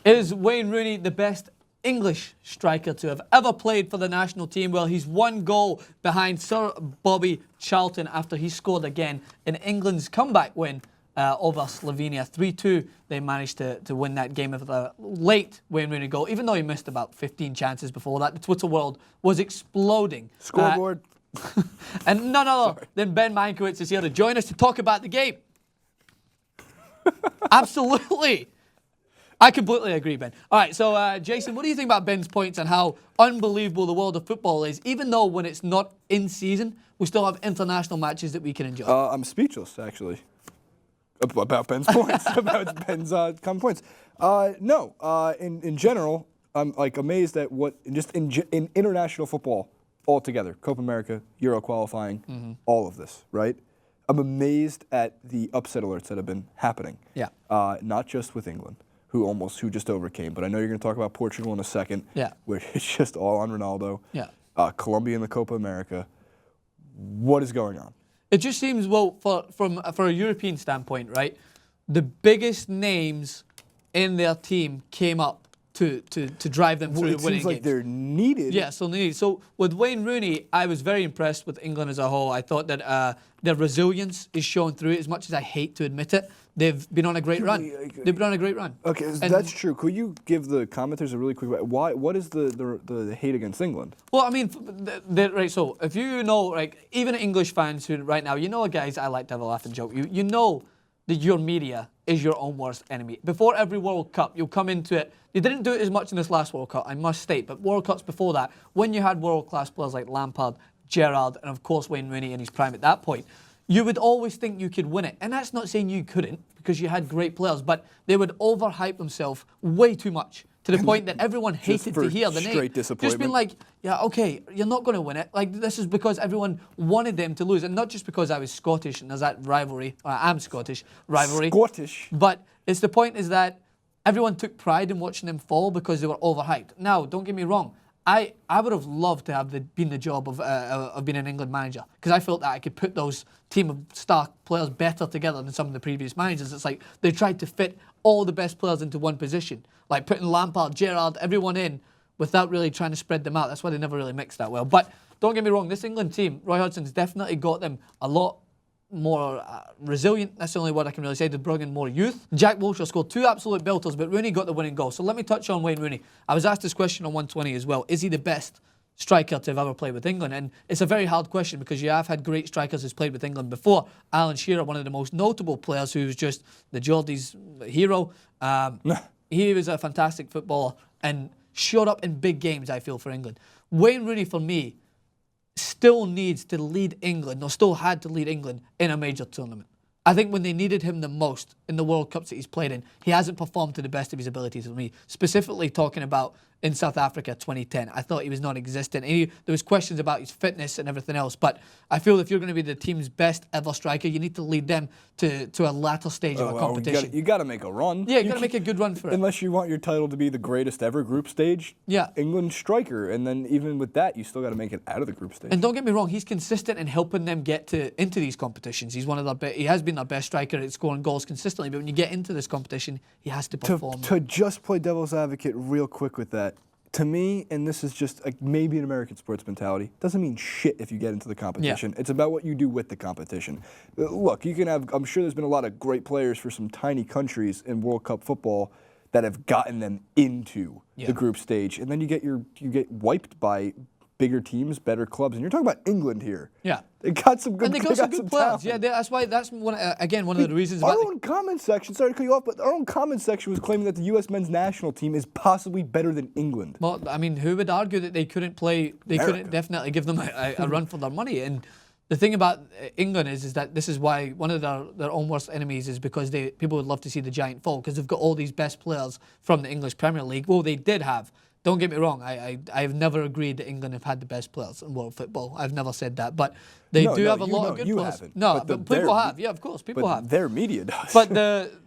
Is Wayne Rooney the best English striker to have ever played for the national team? Well, he's one goal behind Sir Bobby Charlton after he scored again in England's comeback win over Slovenia. 3-2, they managed to win that game with a late Wayne Rooney goal, even though he missed about 15 chances before that. The Twitter world was exploding. Scoreboard. And none other than Ben Mankiewicz is here to join us to talk about the game. Absolutely. I completely agree, Ben. All right, so Jason, what do you think about Ben's points on how unbelievable the world of football is, even though when it's not in season, we still have international matches that we can enjoy? I'm speechless, actually, about Ben's points, about Ben's common points. In general, I'm like amazed at what, just in international football altogether, Copa America, Euro qualifying, all of this, right? I'm amazed at the upset alerts that have been happening. Yeah. Not just with England, who just overcame. But I know you're going to talk about Portugal in a second. Yeah. Where it's just all on Ronaldo. Yeah. Colombia in the Copa America. What is going on? It just seems, well, for a European standpoint, right, the biggest names in their team came up to drive them through the winning It seems like games. they're needed. Yeah, so needed. So with Wayne Rooney, I was very impressed with England as a whole. I thought that their resilience is shown through it. As much as I hate to admit it, they've been on a great run. They've been on a great run. Okay, that's true. Could you give the commenters a really quick what is the hate against England? Well, I mean, right. So if you know, like, even English fans who right now, you know, guys, I like to have a laugh and joke. You know that your media is your own worst enemy. Before every World Cup, you'll come into it. They didn't do it as much in this last World Cup, I must state, but World Cups before that, when you had world-class players like Lampard, Gerrard, and of course Wayne Rooney in his prime at that point, you would always think you could win it. And that's not saying you couldn't, because you had great players, but they would overhype themselves way too much, to the point that everyone hated to hear the name. Straight disappointment. Just being like, yeah, okay, you're not going to win it. Like, this is because everyone wanted them to lose. And not just because I was Scottish and there's that rivalry, or I'm Scottish, rivalry. Scottish. But it's the point is that everyone took pride in watching them fall because they were overhyped. Now, don't get me wrong. I would have loved to have been the job of being an England manager, because I felt that I could put those team of star players better together than some of the previous managers. It's like they tried to fit all the best players into one position, like putting Lampard, Gerrard, everyone in without really trying to spread them out. That's why they never really mixed that well. But don't get me wrong, this England team, Roy Hodgson's definitely got them a lot more resilient. That's the only word I can really say. They brought in more youth. Jack Wilshere scored 2 absolute belters, but Rooney got the winning goal. So let me touch on Wayne Rooney. I was asked this question on 120 as well. Is he the best striker to have ever played with England? And it's a very hard question, because you have had great strikers who's played with England before. Alan Shearer, one of the most notable players, who's just the Geordie's hero. He was a fantastic footballer and showed up in big games, I feel, for England. Wayne Rooney, for me, still needs to lead England, or still had to lead England in a major tournament. I think when they needed him the most in the World Cups that he's played in, he hasn't performed to the best of his abilities for me. Specifically talking about in South Africa 2010. I thought he was non-existent. There was questions about his fitness and everything else, but I feel if you're going to be the team's best ever striker, you need to lead them to a latter stage of a competition. You got to make a run. Yeah, you got to make a good run for it. Unless you want your title to be the greatest ever group stage. Yeah. England striker, and then even with that, you still got to make it out of the group stage. And don't get me wrong, he's consistent in helping them get into these competitions. He's he has been their best striker at scoring goals consistently. But when you get into this competition, he has to perform. To just play devil's advocate real quick with that. To me, and this is just maybe an American sports mentality, doesn't mean shit if you get into the competition. Yeah. It's about what you do with the competition. Look, you can have, I'm sure there's been a lot of great players for some tiny countries in World Cup football that have gotten them into the group stage, and then you get wiped by bigger teams, better clubs, and you're talking about England here. Yeah. They got some good, and they got some good players. Yeah, that's why. That's one of the reasons. Our own comment section. Sorry to cut you off, but our own comment section was claiming that the U.S. men's national team is possibly better than England. Well, I mean, who would argue that they couldn't play? They couldn't definitely give them a run for their money. And the thing about England is that this is why one of their own worst enemies is because people would love to see the giant fall, because they've got all these best players from the English Premier League. Well, they did have. Don't get me wrong, I've never agreed that England have had the best players in world football. I've never said that. But they do have a lot of good players. Haven't. No, but people have. Yeah, of course, people have. Their media does. But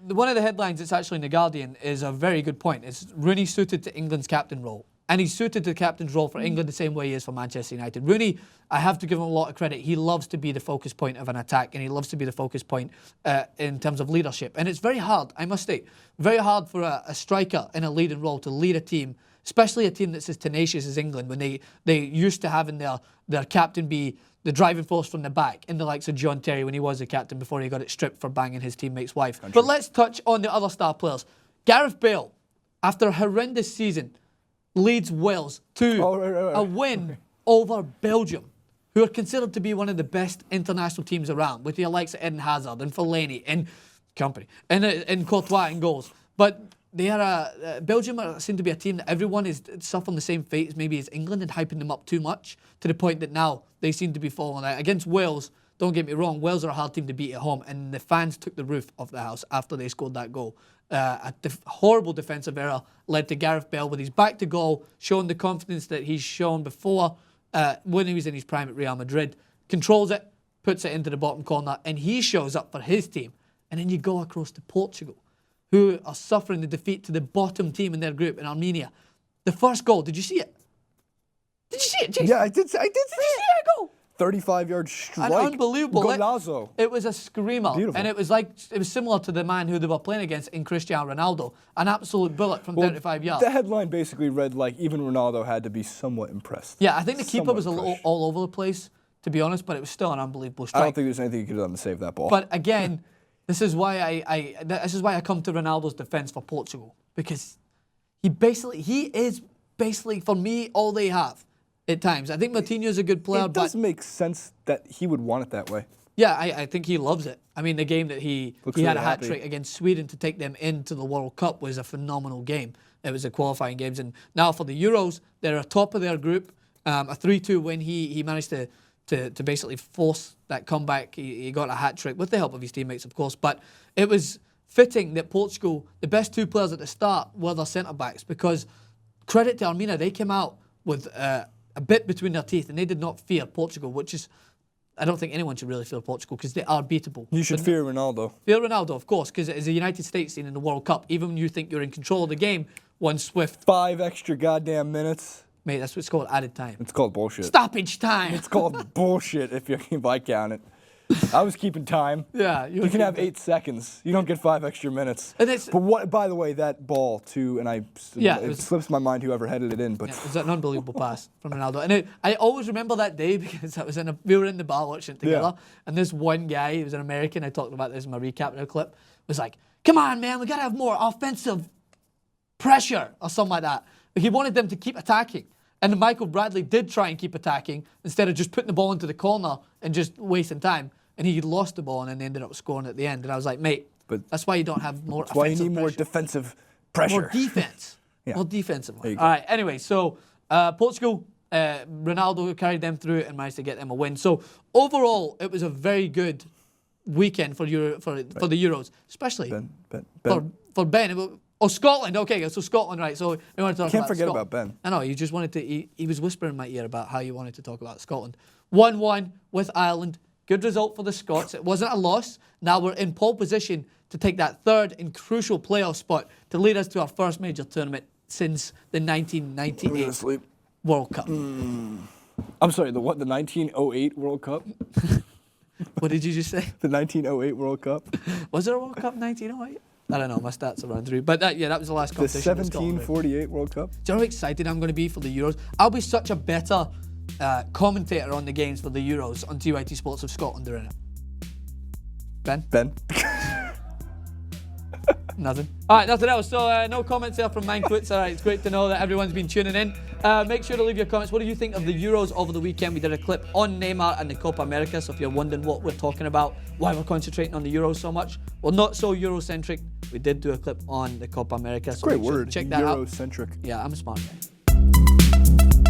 one of the headlines, it's actually in The Guardian, is a very good point. It's Rooney suited to England's captain role. And he's suited to the captain's role for England the same way he is for Manchester United. Rooney, I have to give him a lot of credit. He loves to be the focus point of an attack, and he loves to be the focus point in terms of leadership. And it's very hard, I must say, very hard for a striker in a leading role to lead a team, especially a team that's as tenacious as England, when they used to having their captain be the driving force from the back, in the likes of John Terry when he was the captain before he got it stripped for banging his teammate's wife. But let's touch on the other star players. Gareth Bale, after a horrendous season, leads Wales to a win over Belgium, who are considered to be one of the best international teams around, with the likes of Eden Hazard and Fellaini and company and Courtois in goals. But they are Belgium seem to be a team that everyone is suffering the same fate as maybe as England, and hyping them up too much to the point that now they seem to be falling out. Against Wales, don't get me wrong, Wales are a hard team to beat at home, and the fans took the roof off the house after they scored that goal. A horrible defensive error led to Gareth Bale with his back to goal, showing the confidence that he's shown before when he was in his prime at Real Madrid. Controls it, puts it into the bottom corner, and he shows up for his team. And then you go across to Portugal, who are suffering the defeat to the bottom team in their group in Armenia. The first goal, did you see it? Did you see it, Jason? Yeah, I did see Did you see that goal? 35-yard strike. An unbelievable. Golazo. It was a screamer. Beautiful. And it was similar to the man who they were playing against in Cristiano Ronaldo. An absolute bullet from 35 yards. The headline basically read like even Ronaldo had to be somewhat impressed. Yeah, I think the keeper was a Somewhat little all over the place, to be honest, but it was still an unbelievable strike. I don't think there's anything you could have done to save that ball. But again, this is why I come to Ronaldo's defence for Portugal, because he is basically for me all they have at times. I think Moutinho's a good player, it does make sense that he would want it that way. Yeah, I think he loves it. I mean, the game that he had a hat happy. trick against Sweden to take them into the World Cup was a phenomenal game. It was a qualifying games, and now for the Euros, they're atop of their group. A 3-2 win. He managed to basically force that comeback. He got a hat trick with the help of his teammates, of course. But it was fitting that Portugal, the best two players at the start, were their centre backs, because credit to Armenia, they came out with a bit between their teeth, and they did not fear Portugal, which is, I don't think anyone should really fear Portugal, because they are beatable. You should fear Ronaldo. Fear Ronaldo, of course, because it is a United States team in the World Cup. Even when you think you're in control of the game, one swift... 5 extra goddamn minutes. Mate, that's what's called added time. It's called bullshit. Stoppage time. It's called bullshit if I count it. I was keeping time. Yeah. You can have 8 seconds. You don't get 5 extra minutes. And it's, but what? By the way, that ball too, and it slips my mind whoever headed it in. But yeah, it was an unbelievable pass from Ronaldo. And I always remember that day, because we were in the bar watching it together, and this one guy, he was an American, I talked about this in my recap of the clip, was like, "Come on, man, we got to have more offensive pressure," or something like that. He wanted them to keep attacking. And Michael Bradley did try and keep attacking instead of just putting the ball into the corner and just wasting time. And he lost the ball and then they ended up scoring at the end. And I was like, mate, but that's why you don't have more offensive pressure. That's why you need more defensive pressure. More defense. Yeah. More defensive. All go. right, anyway, so Portugal, Ronaldo carried them through and managed to get them a win. So overall, it was a very good weekend for the Euros, especially for Ben. Oh, Scotland. Okay, so Scotland, right. So we want to talk Can't forget about Ben. I know, you just wanted to... He was whispering in my ear about how you wanted to talk about Scotland. 1-1 with Ireland. Good result for the Scots. It wasn't a loss. Now we're in pole position to take that third and crucial playoff spot to lead us to our first major tournament since the 1998 World Cup. I'm sorry, the 1908 World Cup? What did you just say? The 1908 World Cup? Was there a World Cup in 1908? I don't know, my stats are running through. But that was the last competition. The 1748 World Cup? Do you know how excited I'm going to be for the Euros? I'll be such a better commentator on the games for the Euros on TYT Sports if Scotland are in it. Ben? Nothing. All right, nothing else. So no comments there from Mankwitz. All right, it's great to know that everyone's been tuning in. Make sure to leave your comments. What do you think of the Euros over the weekend? We did a clip on Neymar and the Copa America, so if you're wondering what we're talking about, why we're concentrating on the Euros so much, well, not so Eurocentric. We did do a clip on the Copa America. So great word. Check that out. Eurocentric. Yeah, I'm a smart guy.